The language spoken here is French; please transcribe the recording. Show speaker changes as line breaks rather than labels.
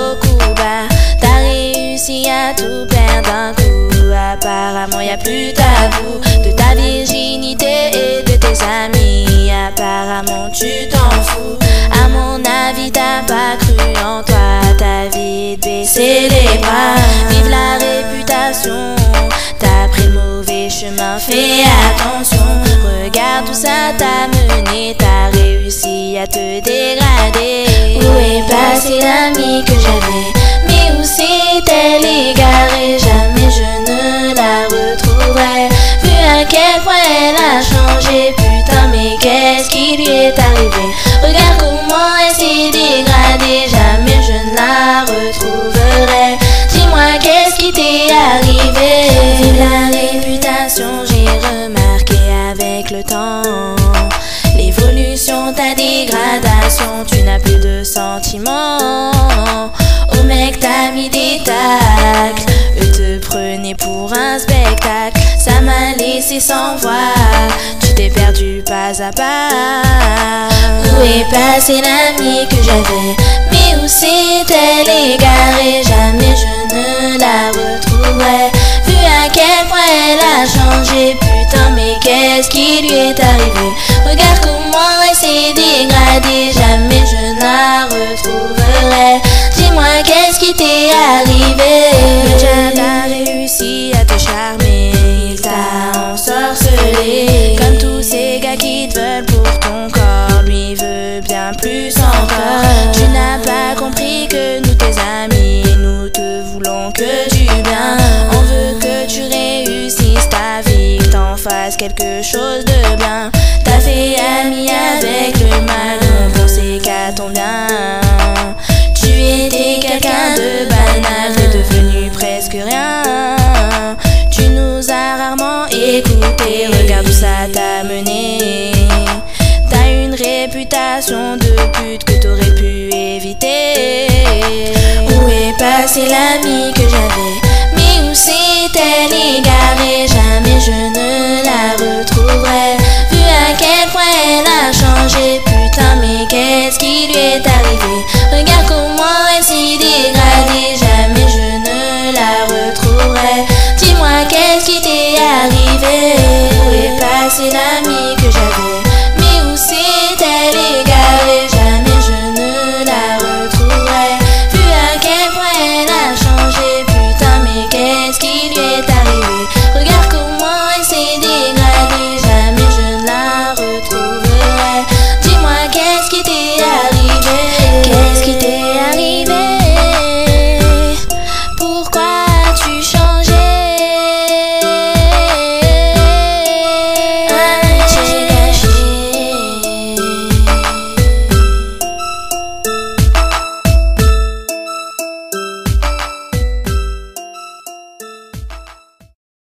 beaucoup bas. T'as réussi à tout perdre d'un coup. Apparemment y'a plus tabou de ta virginité et de tes amis. Apparemment tu t'en fous. À mon avis t'as pas cru en toi. T'as vite baissé les bras. Vive la réputation. T'as pris le mauvais chemin, fais attention. Regarde où ça t'a mené. T'as réussi à te dégrader. Où est passée l'amie que j'avais? Mais où s'est-elle égarée? Jamais je ne la retrouverai. Vu à quel point elle a changé. Putain mais qu'est-ce qui lui est arrivé? Regarde comment elle s'est dégradée. Jamais je ne la retrouverai. Dis-moi qu'est-ce qui t'est arrivé? Vu la réputation j'ai remarqué avec le temps l'évolution, ta dégradation. Tu n'as plus de sentiments. Oh mec t'as mis des tacles. Eux te prenaient pour un spectacle. Ça m'a laissé sans voix. Tu t'es perdu pas à pas. Où est passée l'amie que j'avais? Mais où s'est-elle égarée? Jamais je ne la retrouverai. Vu à quel point elle a changé. Putain mais qu'est-ce qui lui est arrivé? Regarde comment elle s'est dégradée. Jamais je ne la retrouverai. Dis-moi qu'est-ce qui t'est arrivé? Le diable a réussi à te charmer. Il t'a ensorcelé. Comme tous ces gars qui te veulent pour ton corps. Lui veut bien plus encore. Tu n'as pas compris que nous tes amis, nous te voulons que du bien. On veut que tu réussisses ta vie, que t'en fasses quelque chose de bien. T'as fait ami avec le mal, on pensait qu'à ton bien. Tu étais quelqu'un de banal, t'es devenu presque rien. Tu nous as rarement écouté, regarde où ça t'a mené. T'as une réputation de pute que t'aurais pu éviter. Où est passée l'amie que j'avais? Mais où s'est-elle égarée? Jamais je ne la retrouverai. Vu à quel point elle a changé. Putain mais qu'est-ce qui lui est